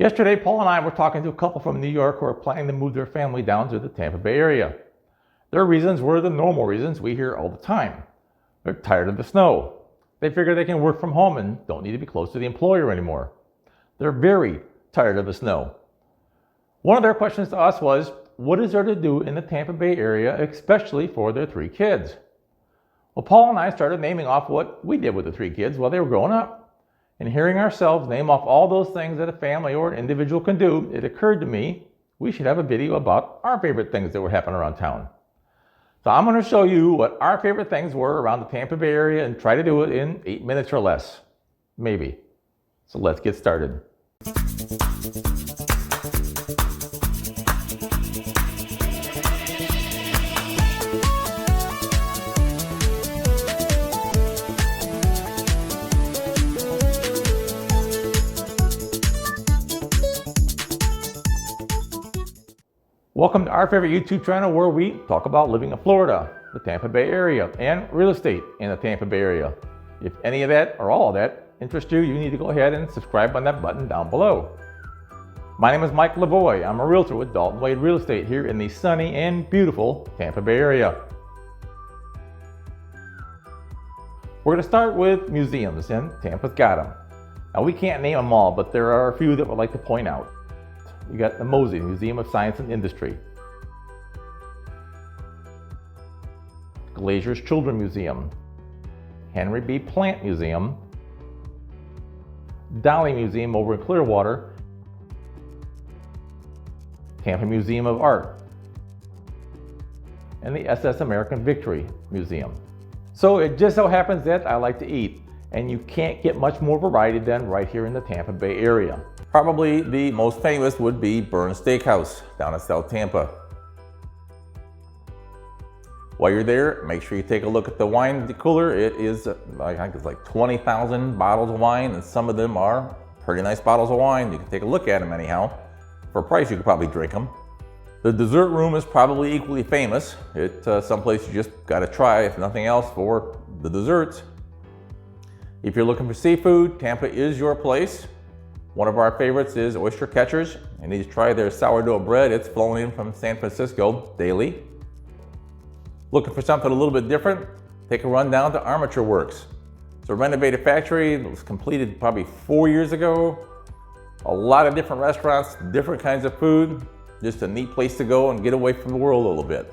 Yesterday, Paul and I were talking to a couple from New York who are planning to move their family down to the Tampa Bay area. Their reasons were the normal reasons we hear all the time. They're tired of the snow. They figure they can work from home and don't need to be close to the employer anymore. They're very tired of the snow. One of their questions to us was, what is there to do in the Tampa Bay area, especially for their 3 kids? Well, Paul and I started naming off what we did with the 3 kids while they were growing up. And hearing ourselves name off all those things that a family or an individual can do, it occurred to me we should have a video about our favorite things that were happening around town. So I'm going to show you what our favorite things were around the Tampa Bay area and try to do it in 8 minutes or less. Maybe. So let's get started. Welcome to our favorite YouTube channel where we talk about living in Florida, the Tampa Bay area, and real estate in the Tampa Bay area. If any of that or all of that interests you, you need to go ahead and subscribe on that button down below. My name is Mike Lavoie. I'm a realtor with Dalton Wade Real Estate here in the sunny and beautiful Tampa Bay area. We're going to start with museums, and Tampa's got them. Now we can't name them all, but there are a few that we'd like to point out. You got the Mosey Museum of Science and Industry, Glazier's Children Museum, Henry B. Plant Museum, Dolly Museum over in Clearwater, Tampa Museum of Art, and the SS American Victory Museum. So it just so happens that I like to eat, and you can't get much more variety than right here in the Tampa Bay area. Probably the most famous would be Bern's Steakhouse down in South Tampa. While you're there, make sure you take a look at the wine cooler. It is, I think it's like 20,000 bottles of wine, and some of them are pretty nice bottles of wine. You can take a look at them anyhow. For a price, you could probably drink them. The dessert room is probably equally famous. It's someplace you just gotta try, if nothing else, for the desserts. If you're looking for seafood, Tampa is your place. One of our favorites is Oyster Catchers. You need to try their sourdough bread. It's flown in from San Francisco daily. Looking for something a little bit different? Take a run down to Armature Works. It's a renovated factory. It was completed probably 4 years ago. A lot of different restaurants, different kinds of food. Just a neat place to go and get away from the world a little bit.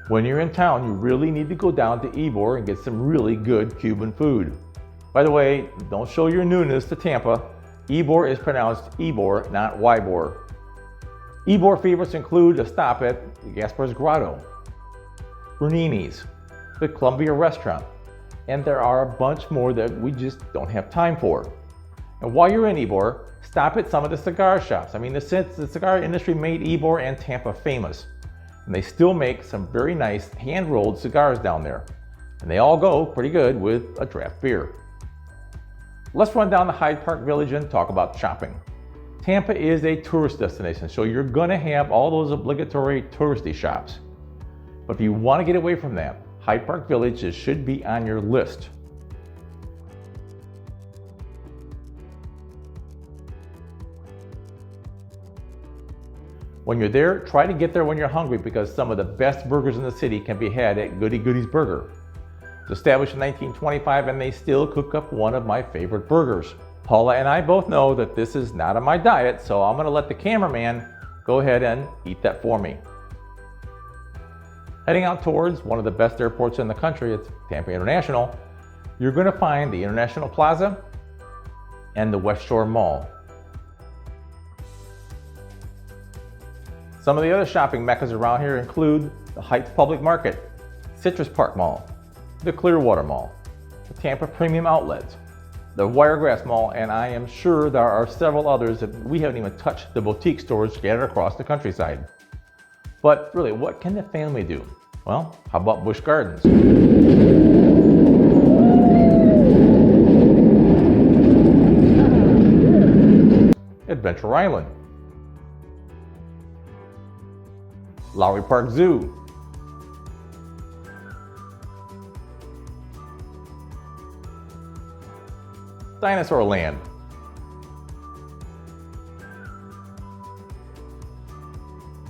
When you're in town, you really need to go down to Ebor and get some really good Cuban food. By the way, don't show your newness to Tampa. Ebor is pronounced Ebor, not Ybor. Ebor favorites include a stop at Gaspar's Grotto, Bernini's, the Columbia Restaurant, and there are a bunch more that we just don't have time for. And while you're in Ebor, stop at some of the cigar shops. I mean, the cigar industry made Ebor and Tampa famous, and they still make some very nice hand-rolled cigars down there. And they all go pretty good with a draft beer. Let's run down to Hyde Park Village and talk about shopping. Tampa is a tourist destination, so you're gonna have all those obligatory touristy shops. But if you wanna get away from that, Hyde Park Village should be on your list. When you're there, try to get there when you're hungry because some of the best burgers in the city can be had at Goody Goody's Burger. It was established in 1925 and they still cook up one of my favorite burgers. Paula and I both know that this is not on my diet, so I'm gonna let the cameraman go ahead and eat that for me. Heading out towards one of the best airports in the country, it's Tampa International, you're gonna find the International Plaza and the West Shore Mall. Some of the other shopping meccas around here include the Heights Public Market, Citrus Park Mall, the Clearwater Mall, the Tampa Premium Outlets, the Wiregrass Mall, and I am sure there are several others that we haven't even touched, the boutique stores scattered across the countryside. But really, what can the family do? Well, how about Busch Gardens? Adventure Island, Lowry Park Zoo, Dinosaur Land.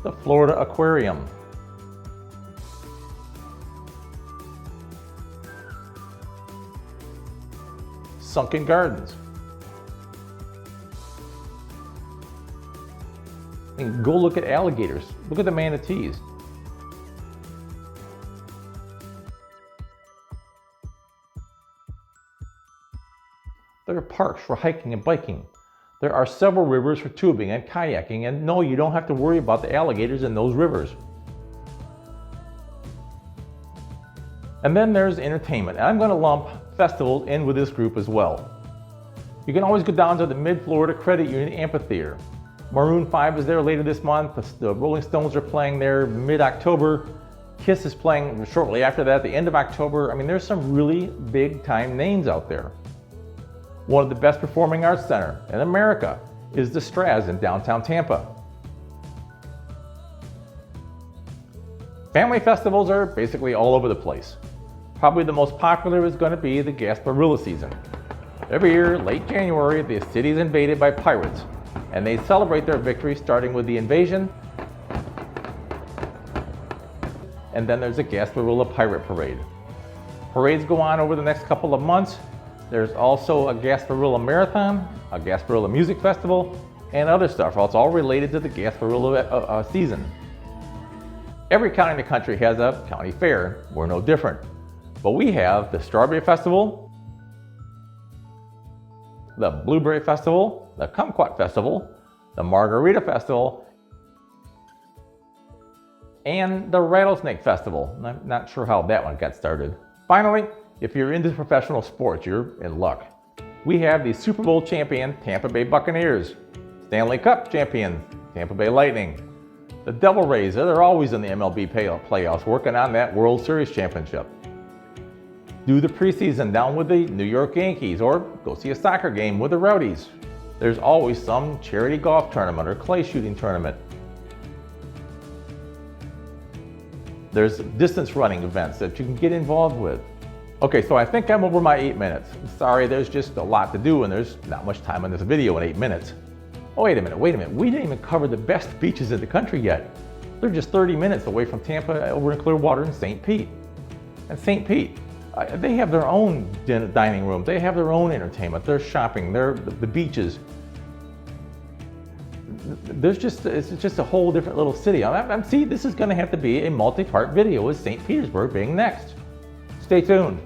The Florida Aquarium. Sunken Gardens. And go look at alligators. Look at the manatees. There are parks for hiking and biking. There are several rivers for tubing and kayaking, and no, you don't have to worry about the alligators in those rivers. And then there's entertainment, and I'm going to lump festivals in with this group as well. You can always go down to the Mid-Florida Credit Union Amphitheater. Maroon 5 is there later this month. The Rolling Stones are playing there mid-October. Kiss is playing shortly after that, the end of October. I mean, there's some really big time names out there. One of the best performing arts center in America is the Straz in downtown Tampa. Family festivals are basically all over the place. Probably the most popular is going to be the Gasparilla season. Every year, late January, the city is invaded by pirates, and they celebrate their victory starting with the invasion, and then there's a Gasparilla Pirate Parade. Parades go on over the next couple of months. There's also a Gasparilla Marathon, a Gasparilla Music Festival, and other stuff. It's all related to the Gasparilla season. Every county in the country has a county fair. We're no different. But we have the Strawberry Festival, the Blueberry Festival, the Kumquat Festival, the Margarita Festival, and the Rattlesnake Festival. I'm not sure how that one got started. Finally, if you're into professional sports, you're in luck. We have the Super Bowl champion Tampa Bay Buccaneers, Stanley Cup champions Tampa Bay Lightning, the Devil Rays, they're always in the MLB playoffs working on that World Series championship. Do the preseason down with the New York Yankees or go see a soccer game with the Rowdies. There's always some charity golf tournament or clay shooting tournament. There's distance running events that you can get involved with. Okay, so I think I'm over my 8 minutes. Sorry, there's just a lot to do and there's not much time in this video in 8 minutes. Oh, wait a minute. We didn't even cover the best beaches in the country yet. They're just 30 minutes away from Tampa over in Clearwater and St. Pete. And St. Pete, they have their own dining room. They have their own entertainment, their shopping, the beaches. It's just a whole different little city. See, this is gonna have to be a multi-part video with St. Petersburg being next. Stay tuned.